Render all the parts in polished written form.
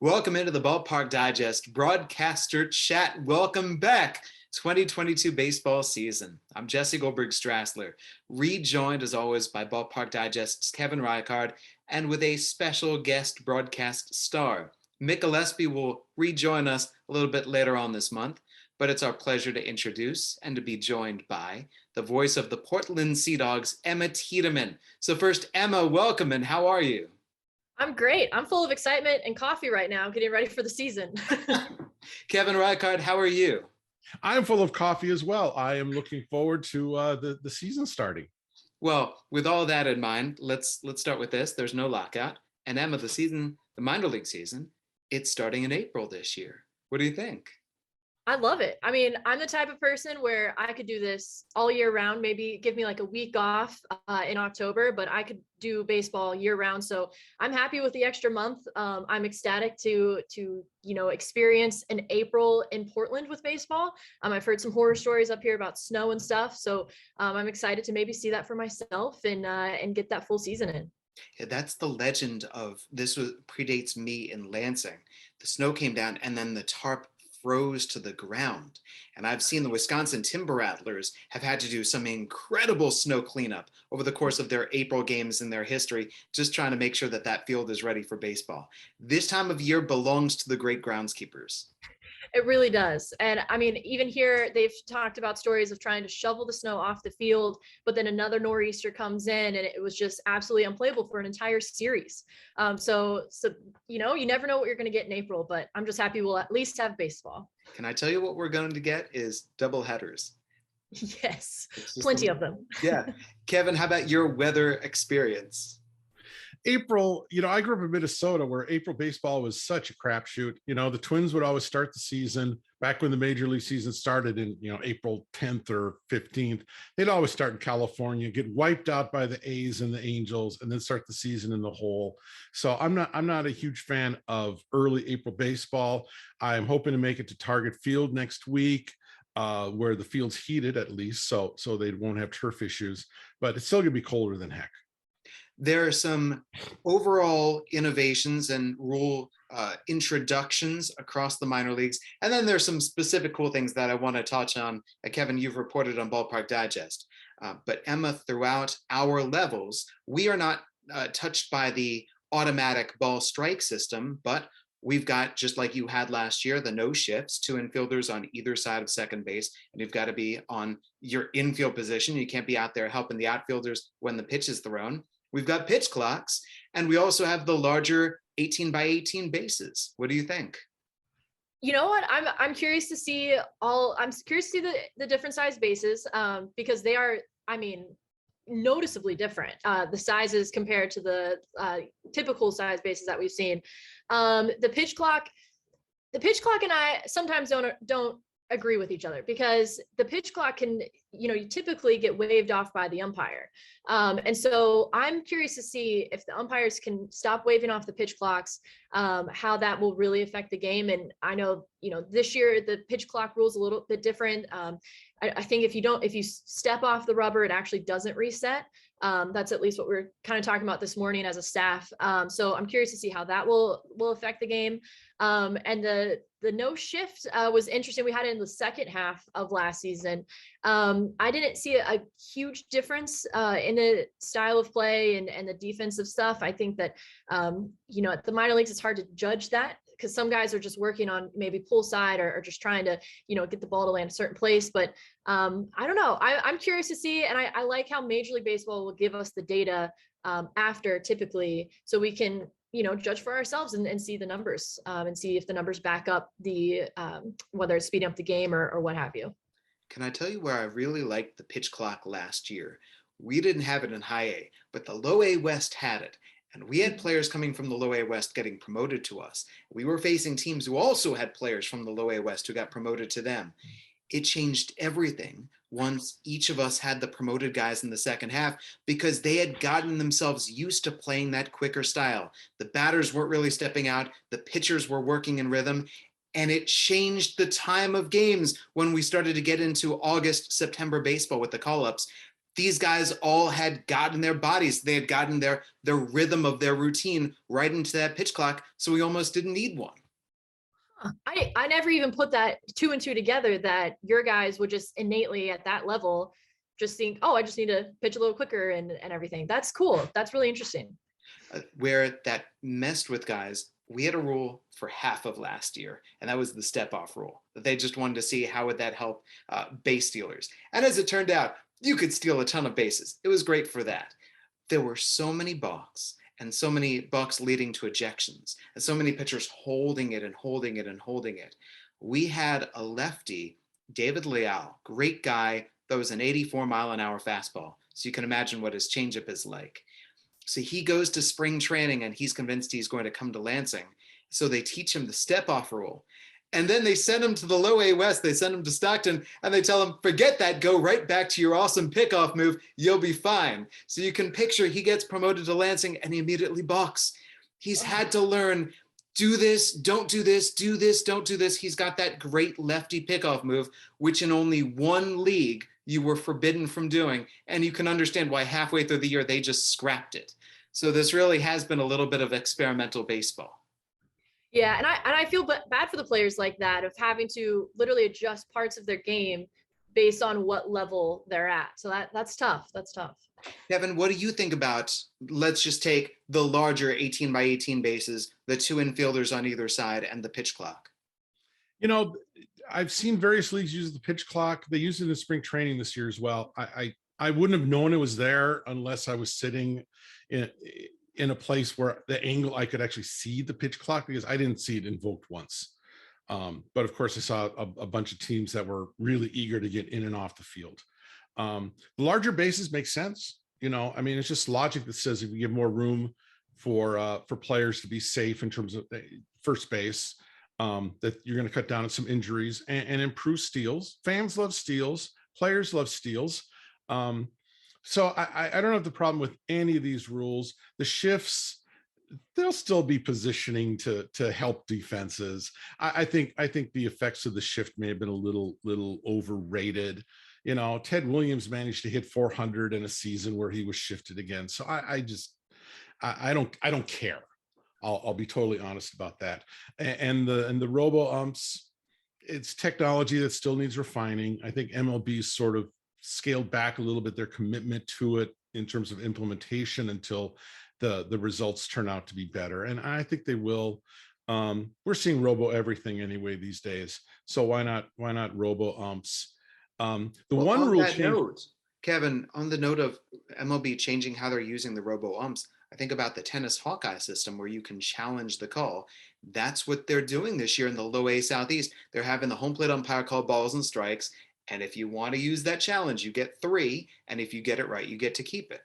Welcome into the Ballpark Digest broadcaster chat. Welcome back. 2022 baseball season. I'm Jesse Goldberg-Strassler, rejoined as always by Ballpark Digest's Kevin Reichard, and with a special guest broadcast star. Mick Gillespie will rejoin us a little bit later on this month, but it's our pleasure to introduce and to be joined by the voice of the Portland Sea Dogs, Emma Tiedemann. So first, Emma, welcome, and how are you? I'm great. I'm full of excitement and coffee right now, getting ready for the season. Kevin Reichard, how are you? I'm full of coffee as well. I am looking forward to the season starting. Well, with all that in mind, let's start with this. There's no lockout. And Emma, the minor league season, it's starting in April this year. What do you think? I love it. I mean, I'm the type of person where I could do this all year round, maybe give me like a week off in October, but I could do baseball year round. So I'm happy with the extra month. I'm ecstatic to experience an April in Portland with baseball. I've heard some horror stories up here about snow and stuff. So I'm excited to maybe see that for myself and get that full season in. Yeah, that's the legend of this. Predates me in Lansing. The snow came down and then the tarp froze to the ground. And I've seen the Wisconsin Timber Rattlers have had to do some incredible snow cleanup over the course of their April games in their history, just trying to make sure that that field is ready for baseball. This time of year belongs to the great groundskeepers. It really does. And I mean, even here, they've talked about stories of trying to shovel the snow off the field, but then another nor'easter comes in and it was just absolutely unplayable for an entire series. So you never know what you're going to get in April, but I'm just happy we'll at least have baseball. Can I tell you what we're going to get is double headers? Yes, plenty of them. Yeah. Kevin, how about your weather experience? April, I grew up in Minnesota where April baseball was such a crapshoot. The Twins would always start the season back when the major league season started in, April 10th or 15th. They'd always start in California, get wiped out by the A's and the Angels, and then start the season in the hole. So I'm not a huge fan of early April baseball. I'm hoping to make it to Target Field next week. Where the field's heated at least, so they won't have turf issues, but it's still gonna be colder than heck. There are some overall innovations and rule introductions across the minor leagues. And then there's some specific cool things that I want to touch on. Kevin, you've reported on Ballpark Digest. But Emma, throughout our levels, we are not touched by the automatic ball strike system, but we've got, just like you had last year, the no shifts, two infielders on either side of second base, and you've got to be on your infield position. You can't be out there helping the outfielders when the pitch is thrown. We've got pitch clocks, and we also have the larger 18 by 18 bases. What do you think? You know what? I'm curious to see the different size bases because they are, noticeably different. The sizes compared to the typical size bases that we've seen. The pitch clock and I sometimes don't agree with each other because the pitch clock can, you typically get waved off by the umpire. And so I'm curious to see if the umpires can stop waving off the pitch clocks, how that will really affect the game. And I know, this year the pitch clock rule is a little bit different. I think if you step off the rubber, it actually doesn't reset. That's at least what we're kind of talking about this morning as a staff. So I'm curious to see how that will affect the game. And the no shift was interesting. We had it in the second half of last season. I didn't see a huge difference in the style of play and the defensive stuff. I think that, at the minor leagues, it's hard to judge that because some guys are just working on maybe pull side or just trying to, get the ball to land a certain place. But I don't know. I'm curious to see. And I like how Major League Baseball will give us the data after typically, so we can, judge for ourselves and see the numbers and see if the numbers back up the, whether it's speeding up the game or what have you. Can I tell you where I really liked the pitch clock last year? We didn't have it in high A, but the low A West had it. And we had players coming from the low A West getting promoted to us. We were facing teams who also had players from the low A West who got promoted to them. It changed everything once each of us had the promoted guys in the second half because they had gotten themselves used to playing that quicker style. The batters weren't really stepping out. The pitchers were working in rhythm. And it changed the time of games when we started to get into August, September baseball with the call-ups. these guys all had gotten their bodies, they had gotten their rhythm of their routine right into that pitch clock, so we almost didn't need one. I never even put that two and two together, that your guys would just innately at that level just think, oh, I just need to pitch a little quicker and everything. That's cool. That's really interesting. Where that messed with guys, we had a rule for half of last year, and that was the step-off rule. They just wanted to see how would that help base stealers. And as it turned out, you could steal a ton of bases. It was great for that. There were so many balks, and so many balks leading to ejections, and so many pitchers holding it and holding it and holding it. We had a lefty, David Leal, great guy, that was an 84-mile-an-hour fastball. So you can imagine what his changeup is like. So he goes to spring training and he's convinced he's going to come to Lansing. So they teach him the step-off rule. And then they send him to the low A West. They send him to Stockton and they tell him, forget that, go right back to your awesome pickoff move. You'll be fine. So you can picture he gets promoted to Lansing and he immediately balks. He's had to learn, do this, don't do this, do this, don't do this. He's got that great lefty pickoff move, which in only one league you were forbidden from doing. And you can understand why halfway through the year, they just scrapped it. So this really has been a little bit of experimental baseball. Yeah, and I feel bad for the players like that, of having to literally adjust parts of their game based on what level they're at. So that's tough. That's tough. Kevin, what do you think about, let's just take the larger 18 by 18 bases, the two infielders on either side, and the pitch clock? You know, I've seen various leagues use the pitch clock. They use it in spring training this year as well. I wouldn't have known it was there unless I was sitting in a place where the angle I could actually see the pitch clock, because I didn't see it invoked once. But of course, I saw a bunch of teams that were really eager to get in and off the field. The larger bases make sense. You know, I mean, it's just logic that says if you give more room for players to be safe in terms of first base, that you're going to cut down on some injuries and improve steals. Fans love steals. Players love steals. So I don't have the problem with any of these rules. The shifts, they'll still be positioning to help defenses. I think the effects of the shift may have been a little overrated. You know, Ted Williams managed to hit 400 in a season where he was shifted again. So I don't care. I'll be totally honest about that. And the robo umps, it's technology that still needs refining. I think MLB's sort of scaled back a little bit their commitment to it in terms of implementation until the results turn out to be better. And I think they will. We're seeing robo everything anyway these days. So why not robo umps? One rule change, Kevin, on the note of MLB changing how they're using the robo umps, I think about the tennis Hawkeye system where you can challenge the call. That's what they're doing this year in the low A Southeast. They're having the home plate umpire call balls and strikes. And if you want to use that challenge, you get 3. And if you get it right, you get to keep it.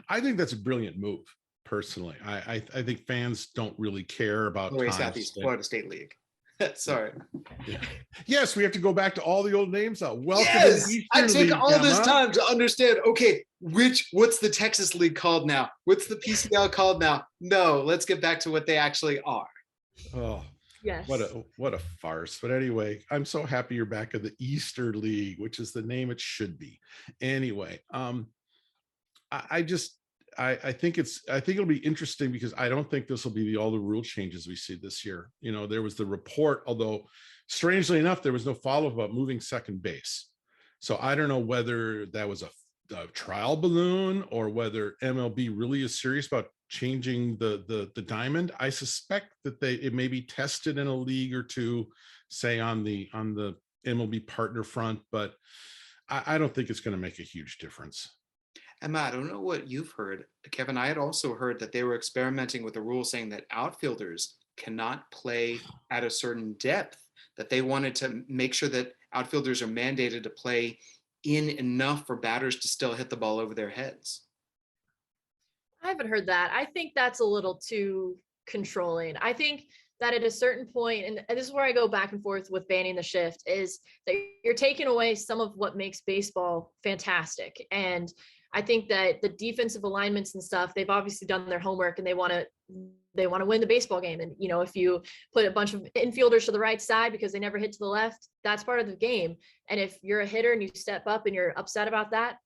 I think that's a brilliant move, personally. I think fans don't really care about Low A Southeast, Florida State League. Sorry. Yeah. Yes, we have to go back to all the old names now. Welcome. Yes, to I take League, all Emma. this time to understand. Okay, what's the Texas League called now? What's the PCL called now? No, let's get back to what they actually are. Oh, Yes. What a farce. But anyway, I'm so happy you're back in the Easter League, which is the name it should be. Anyway, I think it'll be interesting because I don't think this will be all the rule changes we see this year. You know, there was the report, although strangely enough, there was no follow-up about moving second base. So I don't know whether that was a trial balloon or whether MLB really is serious about changing the diamond. I suspect that it may be tested in a league or two, say on the MLB partner front, but I don't think it's going to make a huge difference. Emma, I don't know what you've heard. Kevin, I had also heard that they were experimenting with a rule saying that outfielders cannot play at a certain depth, that they wanted to make sure that outfielders are mandated to play in enough for batters to still hit the ball over their heads. I haven't heard that. I think that's a little too controlling. I think that at a certain point, and this is where I go back and forth with banning the shift, is that you're taking away some of what makes baseball fantastic. And I think that the defensive alignments and stuff, they've obviously done their homework and they want to win the baseball game. And, you know, if you put a bunch of infielders to the right side because they never hit to the left, that's part of the game. And if you're a hitter and you step up and you're upset about that,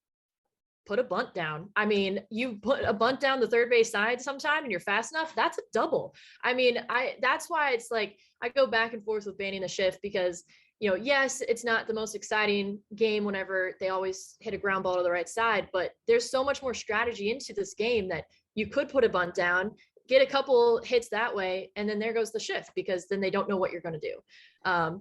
put a bunt down. I mean, you put a bunt down the third base side sometime and you're fast enough, that's a double. I mean, that's why it's like I go back and forth with banning the shift because, you know, yes, it's not the most exciting game whenever they always hit a ground ball to the right side, but there's so much more strategy into this game that you could put a bunt down, get a couple hits that way, and then there goes the shift because then they don't know what you're going to do.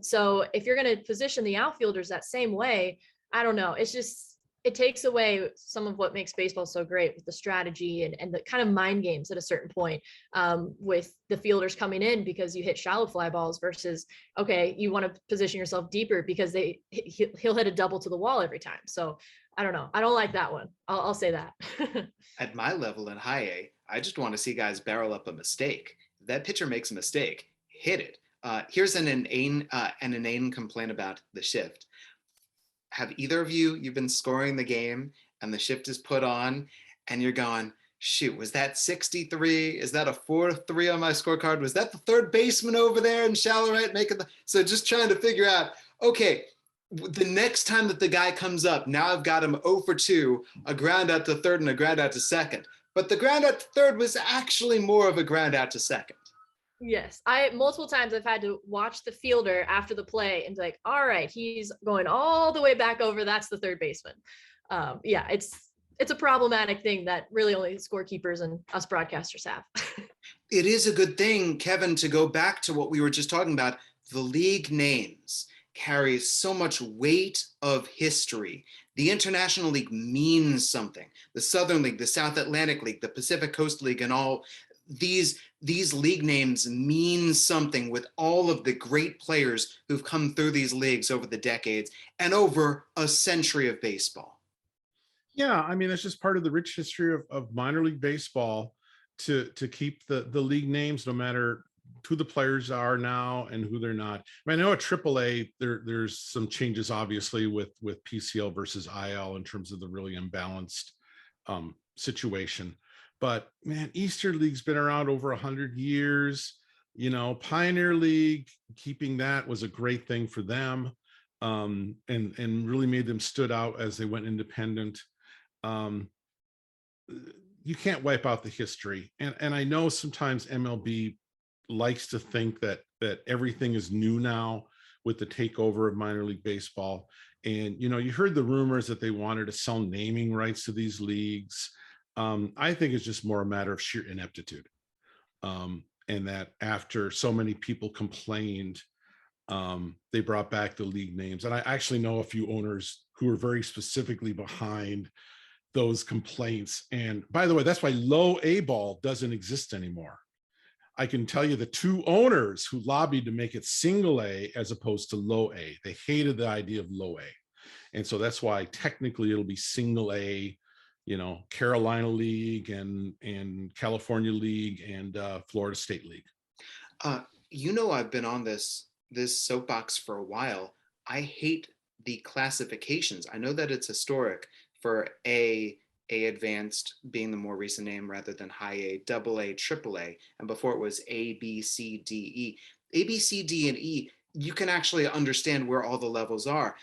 So if you're going to position the outfielders that same way, I don't know. It's just, it takes away some of what makes baseball so great with the strategy and the kind of mind games at a certain point with the fielders coming in because you hit shallow fly balls versus, okay, you want to position yourself deeper because he'll hit a double to the wall every time. So I don't know. I don't like that one. I'll say that. At my level in high A, I just want to see guys barrel up a mistake. If that pitcher makes a mistake, hit it. Here's an inane complaint about the shift. Have either of you've been scoring the game and the shift is put on and you're going, shoot, was that 63? Is that a 4-3 on my scorecard? Was that the third baseman over there in shallow right making the, so just trying to figure out, okay, the next time that the guy comes up, now I've got him 0 for 2, a ground out to third and a ground out to second. But the ground out to third was actually more of a ground out to second. Yes, multiple times I've had to watch the fielder after the play and be like, all right, he's going all the way back over. That's the third baseman. Yeah, it's a problematic thing that really only scorekeepers and us broadcasters have. It is a good thing, Kevin, to go back to what we were just talking about. The league names carry so much weight of history. The International League means something. The Southern League, the South Atlantic League, the Pacific Coast League, and all these league names mean something with all of the great players who've come through these leagues over the decades and over a century of baseball. Yeah, I mean, it's just part of the rich history of minor league baseball to keep the league names, no matter who the players are now and who they're not. I mean, I know at AAA there's some changes, obviously, with PCL versus IL in terms of the really imbalanced situation. But man, Eastern League's been around over 100 years. You know, Pioneer League, keeping that was a great thing for them, and really made them stood out as they went independent. You can't wipe out the history, and I know sometimes MLB likes to think that everything is new now with the takeover of minor league baseball. And you know, you heard the rumors that they wanted to sell naming rights to these leagues. I think it's just more a matter of sheer ineptitude. And that after so many people complained, they brought back the league names. And I actually know a few owners who are very specifically behind those complaints. And by the way, that's why low A ball doesn't exist anymore. I can tell you the two owners who lobbied to make it single A as opposed to low A. They hated the idea of low A. And so that's why technically it'll be single A, you know, Carolina League and California League and Florida State League. You know, I've been on this soapbox for a while. I hate the classifications. I know that it's historic for A advanced being the more recent name rather than high A, double A, triple A, and before it was A, B, C, D, E. A, B, C, D, and E, you can actually understand where all the levels are.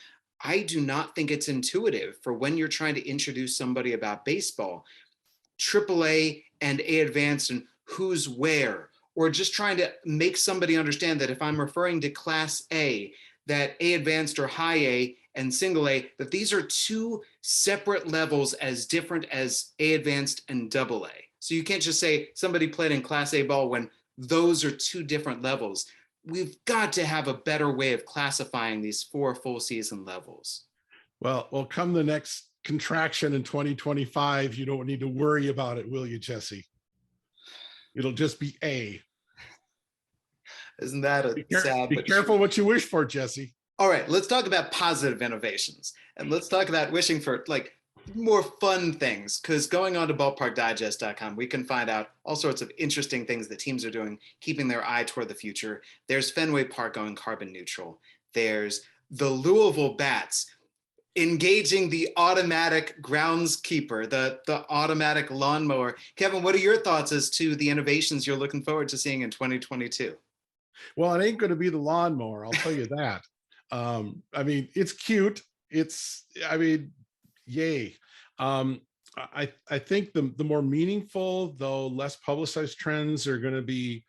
I do not think it's intuitive for when you're trying to introduce somebody about baseball, triple A and A advanced and who's where, or just trying to make somebody understand that if I'm referring to class A, that A advanced or high A and single A, that these are two separate levels as different as A advanced and double A. So you can't just say somebody played in class A ball when those are two different levels. We've got to have a better way of classifying these 4 full season levels. Well, come the next contraction in 2025, you don't need to worry about it, will you, Jesse? It'll just be A. Isn't that a sad? Be careful what you wish for, Jesse. All right, let's talk about positive innovations, and let's talk about wishing for like more fun things, because going on to ballparkdigest.com, we can find out all sorts of interesting things that teams are doing, keeping their eye toward the future. There's Fenway Park going carbon neutral. There's the Louisville Bats engaging the automatic groundskeeper, the automatic lawnmower. Kevin, what are your thoughts as to the innovations you're looking forward to seeing in 2022? Well, it ain't going to be the lawnmower, I'll tell you that. I mean, it's cute. Yay. I think the more meaningful, though less publicized trends are going to be,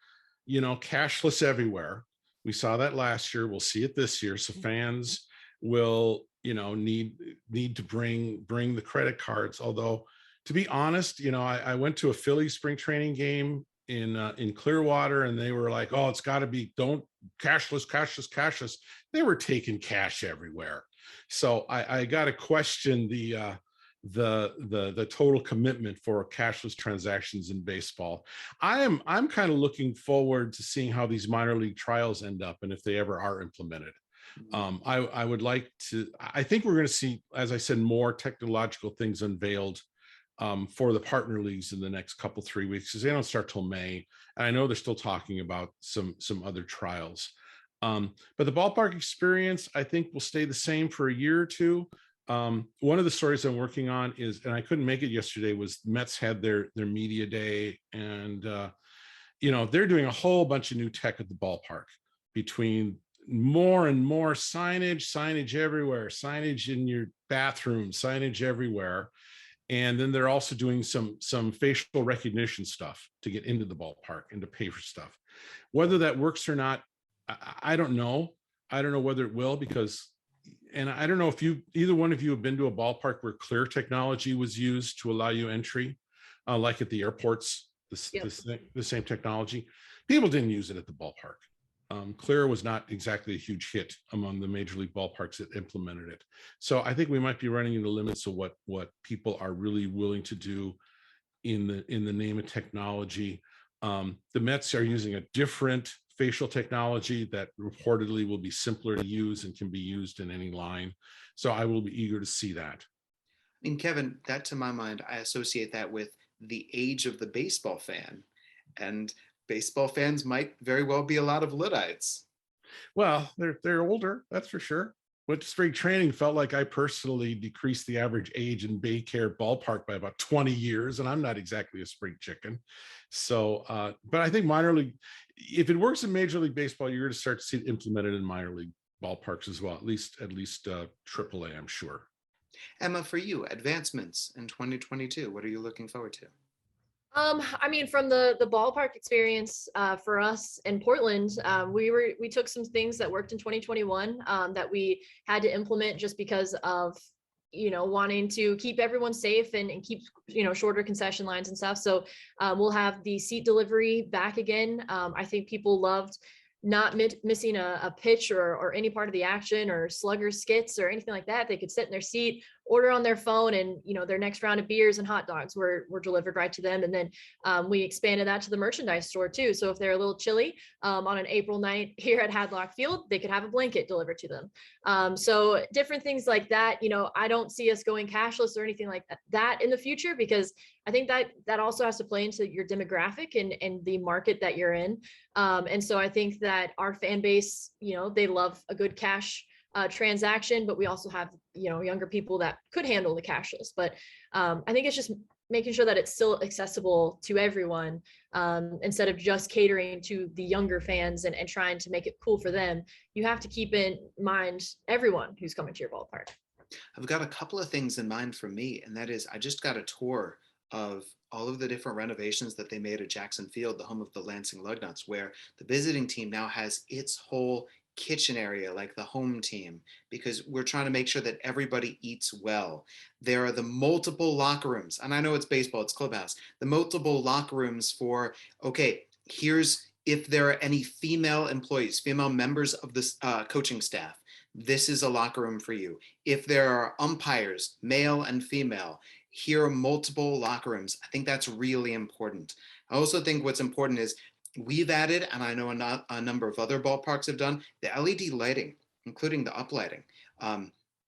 cashless everywhere. We saw that last year. We'll see it this year. So fans will, need to bring the credit cards. Although, to be honest, I went to a Phillies spring training game in Clearwater, and they were like, "Oh, it's got to be don't cashless, cashless, cashless." They were taking cash everywhere. So I got to question the total commitment for cashless transactions in baseball. I'm kind of looking forward to seeing how these minor league trials end up and if they ever are implemented. I would like to. I think we're going to see, as I said, more technological things unveiled for the partner leagues in the next couple 3 weeks, because they don't start till May. And I know they're still talking about some other trials. But the ballpark experience, I think, will stay the same for a year or two. One of the stories I'm working on is, and I couldn't make it yesterday, was Mets had their media day, and they're doing a whole bunch of new tech at the ballpark, between more and more signage everywhere, signage in your bathroom, signage everywhere. And then they're also doing some facial recognition stuff to get into the ballpark and to pay for stuff. Whether that works or not, I don't know. I don't know whether it will, because, and I don't know if either one of you have been to a ballpark where clear technology was used to allow you entry, like at the airports, the same technology. People didn't use it at the ballpark. Clear was not exactly a huge hit among the major league ballparks that implemented it. So I think we might be running into limits of what people are really willing to do in the name of technology. The Mets are using a different facial technology that reportedly will be simpler to use and can be used in any line. So I will be eager to see that. I mean, Kevin, that to my mind, I associate that with the age of the baseball fan. And baseball fans might very well be a lot of Luddites. Well, they're older, that's for sure. But spring training felt like I personally decreased the average age in Baycare Ballpark by about 20 years, and I'm not exactly a spring chicken. So, but I think minor league, if it works in Major League Baseball, you're going to start to see it implemented in minor league ballparks as well. At least AAA, I'm sure. Emma, for you, advancements in 2022, what are you looking forward to? I mean, from the ballpark experience for us in Portland, we took some things that worked in 2021 that we had to implement just because of wanting to keep everyone safe and keep shorter concession lines and stuff. So we'll have the seat delivery back again. I think people loved not missing a pitch or any part of the action or slugger skits or anything like that. They could sit in their seat, order on their phone, and their next round of beers and hot dogs were delivered right to them. And then we expanded that to the merchandise store too. So if they're a little chilly on an April night here at Hadlock Field, they could have a blanket delivered to them. So different things like that. I don't see us going cashless or anything like that in the future, because I think that also has to play into your demographic and the market that you're in. And so I think that our fan base, they love a good cash transaction, but we also have, younger people that could handle the cashless. But I think it's just making sure that it's still accessible to everyone, instead of just catering to the younger fans and trying to make it cool for them. You have to keep in mind everyone who's coming to your ballpark. I've got a couple of things in mind for me, and that is I just got a tour of all of the different renovations that they made at Jackson Field, the home of the Lansing Lugnuts, where the visiting team now has its whole kitchen area like the home team, because we're trying to make sure that everybody eats well. There are the multiple locker rooms, and I know it's baseball, it's clubhouse, the multiple locker rooms for, okay, here's if there are any female employees, female members of this coaching staff, this is a locker room for you. If there are umpires, male and female, here are multiple locker rooms. I think that's really important. I also think what's important is we've added, and I know a number of other ballparks have done, the LED lighting, including the uplighting.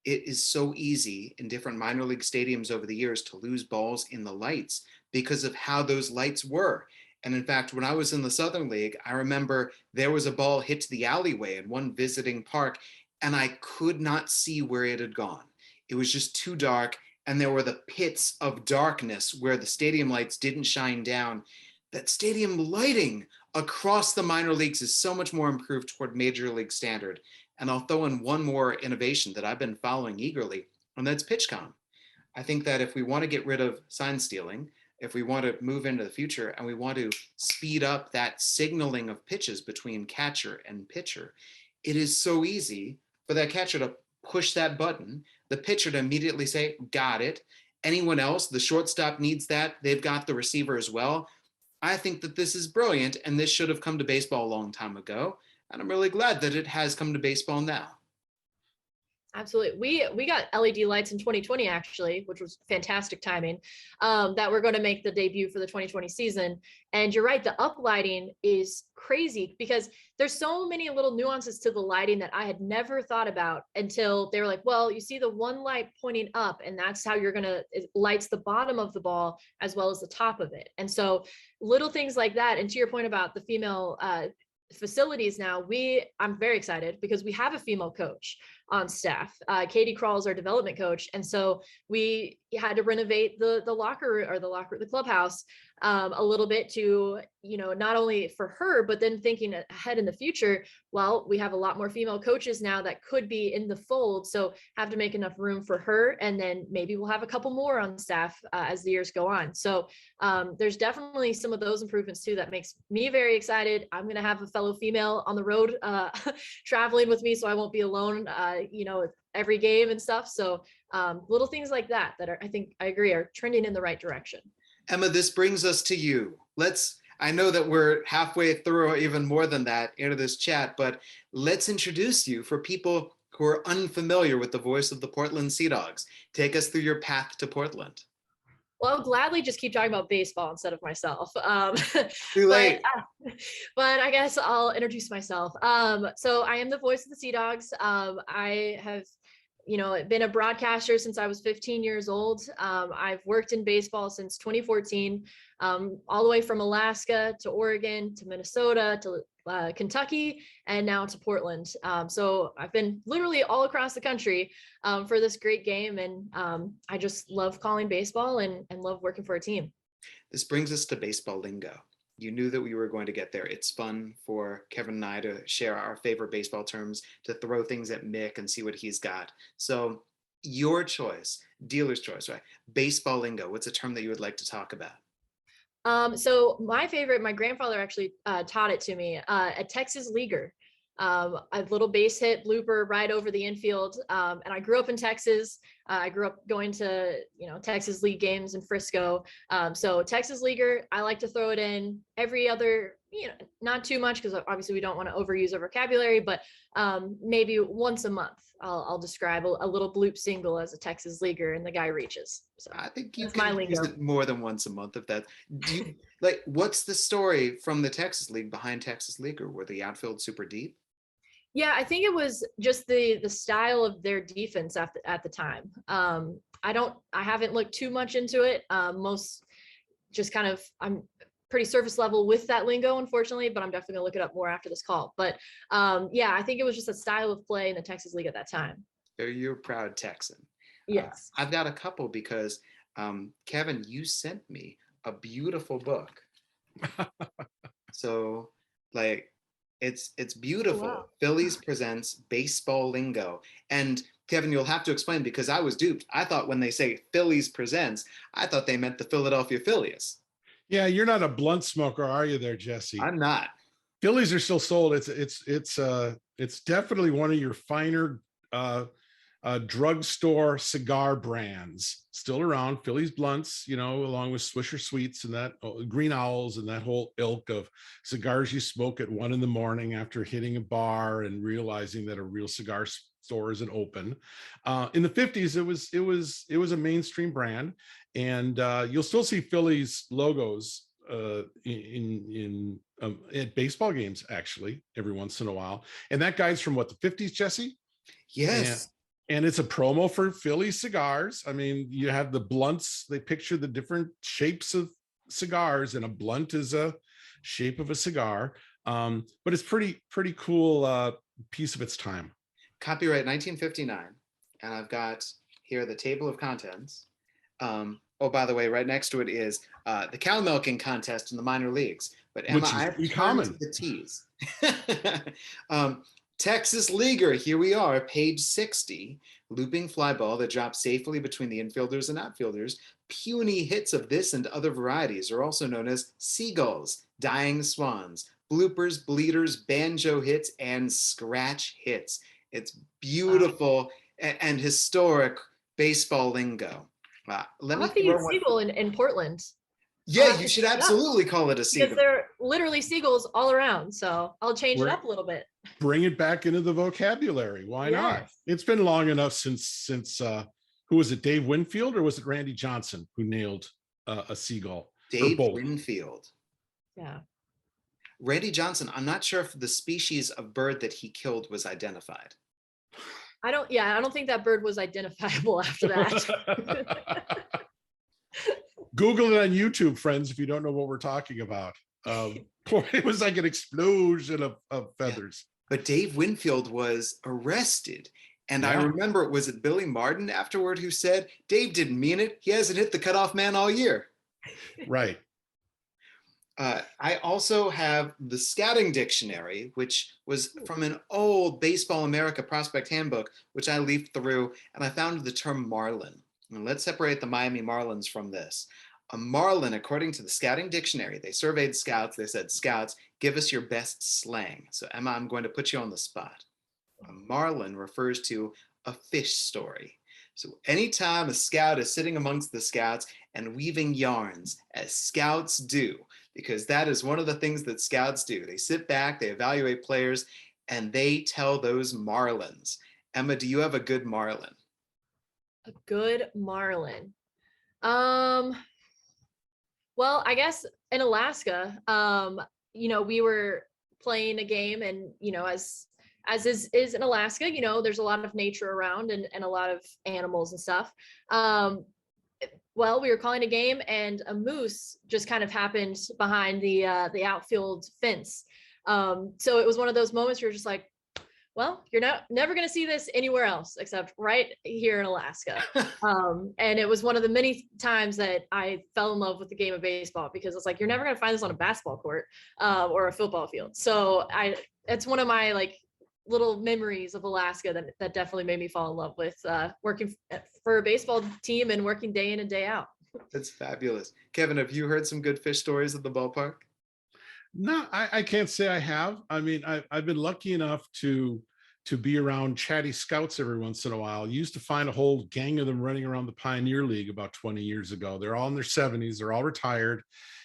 It is so easy in different minor league stadiums over the years to lose balls in the lights because of how those lights were. And in fact, when I was in the Southern League, I remember there was a ball hit to the alleyway in one visiting park, and I could not see where it had gone. It was just too dark, and there were the pits of darkness where the stadium lights didn't shine down. That stadium lighting across the minor leagues is so much more improved toward major league standard. And I'll throw in one more innovation that I've been following eagerly, and that's PitchCom. I think that if we want to get rid of sign stealing, if we want to move into the future and we want to speed up that signaling of pitches between catcher and pitcher, it is so easy for that catcher to push that button, the pitcher to immediately say, got it. Anyone else, the shortstop needs that. They've got the receiver as well. I think that this is brilliant, and this should have come to baseball a long time ago. And I'm really glad that it has come to baseball now. Absolutely. We got LED lights in 2020, actually, which was fantastic timing, that we're going to make the debut for the 2020 season. And you're right, the uplighting is crazy because there's so many little nuances to the lighting that I had never thought about until they were like, well, you see the one light pointing up, and that's how you're going to, it lights the bottom of the ball as well as the top of it. And so little things like that. And to your point about the female facilities now, I'm very excited because we have a female coach on staff. Katie Krall is our development coach, and so we had to renovate the clubhouse a little bit to, not only for her, but then thinking ahead in the future. Well, we have a lot more female coaches now that could be in the fold, so have to make enough room for her, and then maybe we'll have a couple more on staff as the years go on. So there's definitely some of those improvements too that makes me very excited. I'm going to have a fellow female on the road traveling with me, so I won't be alone every game and stuff. So little things like that are, I think I agree, are trending in the right direction. Emma, this brings us to you. I know that we're halfway through or even more than that into this chat, but let's introduce you for people who are unfamiliar with the voice of the Portland Sea Dogs. Take us through your path to Portland. Well, I'll gladly just keep talking about baseball instead of myself. Too late. But I guess I'll introduce myself. So I am the voice of the Sea Dogs. I have been a broadcaster since I was 15 years old. I've worked in baseball since 2014, all the way from Alaska to Oregon to Minnesota to Kentucky, and now to Portland. So I've been literally all across the country for this great game, and I just love calling baseball and love working for a team. This brings us to baseball lingo. You knew that we were going to get there. It's fun for Kevin and I to share our favorite baseball terms, to throw things at Mick and see what he's got. So your choice, dealer's choice, right? Baseball lingo, what's a term that you would like to talk about? So my grandfather actually taught it to me, a Texas leaguer, a little base hit blooper right over the infield. And I grew up in Texas. I grew up going to, Texas League games in Frisco. So Texas leaguer, I like to throw it in every other, not too much because obviously we don't want to overuse our vocabulary, but maybe once a month, I'll describe a little bloop single as a Texas leaguer and the guy reaches. So I think you can use it more than once a month if that. What's the story from the Texas League behind Texas Leaguer? Were the outfield super deep? Yeah, I think it was just the style of their defense at the time. I haven't looked too much into it. Most just kind of, I'm pretty surface level with that lingo, unfortunately, but I'm definitely gonna look it up more after this call. But yeah, I think it was just a style of play in the Texas League at that time. You're a proud Texan. Yes. I've got a couple because Kevin, you sent me a beautiful book. So it's beautiful. Wow. Phillies Presents Baseball Lingo. And Kevin, you'll have to explain because I was duped. I thought when they say Phillies Presents, I thought they meant the Philadelphia Phillies. Yeah, you're not a blunt smoker, are you there, Jesse? I'm not. Phillies are still sold. It's definitely one of your finer drugstore cigar brands still around. Phillies blunts, along with Swisher Sweets and that Green Owls and that whole ilk of cigars you smoke at 1 a.m. after hitting a bar and realizing that a real cigar store isn't open. In the 50s, it was a mainstream brand, and you'll still see Phillies logos in at baseball games actually every once in a while. And that guy's from what, the 50s, Jesse? Yes. And it's a promo for Philly cigars. I mean, you have the blunts, they picture the different shapes of cigars, and a blunt is a shape of a cigar. But it's pretty cool piece of its time. Copyright 1959. And I've got here the table of contents. Oh, by the way, right next to it is the cow milking contest in the minor leagues. But Emma, I have common. the teas. Texas Leaguer, here we are, page 60. Looping fly ball that drops safely between the infielders and outfielders. Puny hits of this and other varieties are also known as seagulls, dying swans, bloopers, bleeders, banjo hits, and scratch hits. It's beautiful and historic baseball lingo. Let I'll me have to use throw one. seagull in Portland. I'll Yeah, have you to should change it up, absolutely call it a because seagull. there are literally seagulls all around. So I'll change it We're- up a little bit. Bring it back into the vocabulary. Why not? Yes. It's been long enough since who was it, Dave Winfield, or was it Randy Johnson who nailed a seagull? Dave both. Winfield. Yeah. Randy Johnson, I'm not sure if the species of bird that he killed was identified. I don't think that bird was identifiable after that. Google it on YouTube, friends, if you don't know what we're talking about. It was like an explosion of feathers. But Dave Winfield was arrested. And I remember, was it Billy Martin afterward who said, Dave didn't mean it. He hasn't hit the cutoff man all year. Right. I also have the Scouting Dictionary, which was from an old Baseball America prospect handbook, which I leafed through, and I found the term marlin. And let's separate the Miami Marlins from this. A marlin, according to the Scouting Dictionary, they surveyed scouts. They said, scouts, give us your best slang. So Emma, I'm going to put you on the spot. A marlin refers to a fish story. So anytime a scout is sitting amongst the scouts and weaving yarns, as scouts do, because that is one of the things that scouts do. They sit back, they evaluate players, and they tell those marlins. Emma, do you have a good marlin? A good marlin. Well, I guess in Alaska, we were playing a game, and as is in Alaska, there's a lot of nature around and a lot of animals and stuff. Well, we were calling a game, and a moose just kind of happened behind the outfield fence. So it was one of those moments where you're just like, well, you're never going to see this anywhere else except right here in Alaska. And it was one of the many times that I fell in love with the game of baseball, because it's like, you're never going to find this on a basketball court or a football field. So it's one of my little memories of Alaska that definitely made me fall in love with working for a baseball team and working day in and day out. That's fabulous. Kevin, have you heard some good fish stories at the ballpark? No, I can't say I have. I mean, I've been lucky enough to be around chatty scouts every once in a while. You used to find a whole gang of them running around the Pioneer League about 20 years ago. They're all in their 70s. They're all retired.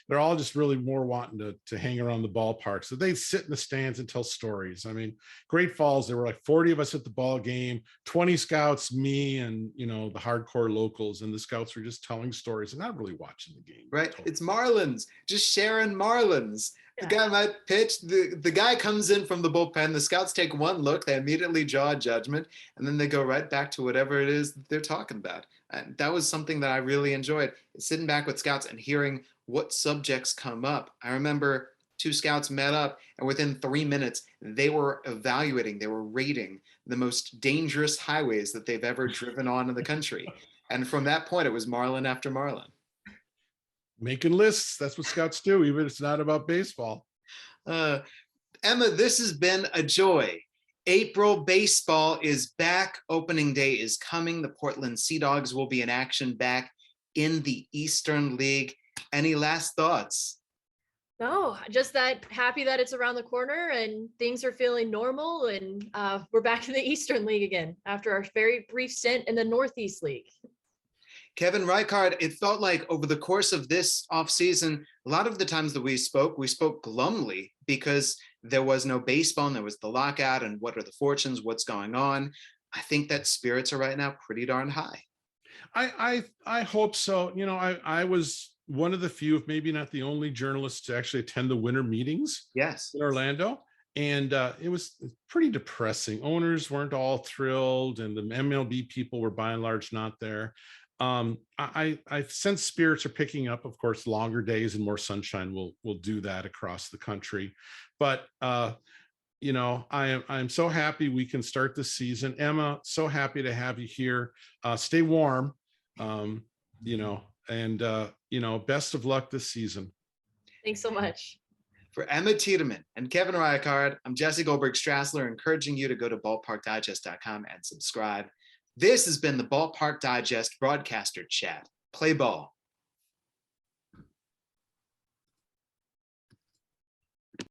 They're all just really more wanting to hang around the ballpark. So they'd sit in the stands and tell stories. I mean, Great Falls, there were like 40 of us at the ball game, 20 scouts, me, and the hardcore locals. And the scouts were just telling stories and not really watching the game. Right. Totally. It's marlins, just sharing marlins. The guy might pitch, the guy comes in from the bullpen, the scouts take one look, they immediately draw a judgment, and then they go right back to whatever it is that they're talking about. And that was something that I really enjoyed, sitting back with scouts and hearing what subjects come up. I remember two scouts met up, and within 3 minutes, they were evaluating, they were rating the most dangerous highways that they've ever driven on in the country. And from that point, it was marlin after marlin. Making lists. That's what scouts do, even if it's not about baseball. Emma, this has been a joy. April baseball is back. Opening day is coming. The Portland Sea Dogs will be in action back in the Eastern League. Any last thoughts? No, just that happy that it's around the corner and things are feeling normal, and we're back in the Eastern League again after our very brief stint in the Northeast League. Kevin Reichard, it felt like over the course of this offseason, a lot of the times that we spoke glumly because there was no baseball and there was the lockout and what are the fortunes, what's going on. I think that spirits are right now pretty darn high. I hope so. I was one of the few, if maybe not the only journalist to actually attend the winter meetings. Yes. In Orlando. And it was pretty depressing. Owners weren't all thrilled, and the MLB people were by and large not there. I sense spirits are picking up. Of course, longer days and more sunshine will do that across the country. But I'm so happy we can start this season. Emma, so happy to have you here. Stay warm, and best of luck this season. Thanks so much. For Emma Tiedemann and Kevin Reichard, I'm Jesse Goldberg-Strassler, encouraging you to go to ballparkdigest.com and subscribe. This has been the Ballpark Digest Broadcaster Chat. Play ball.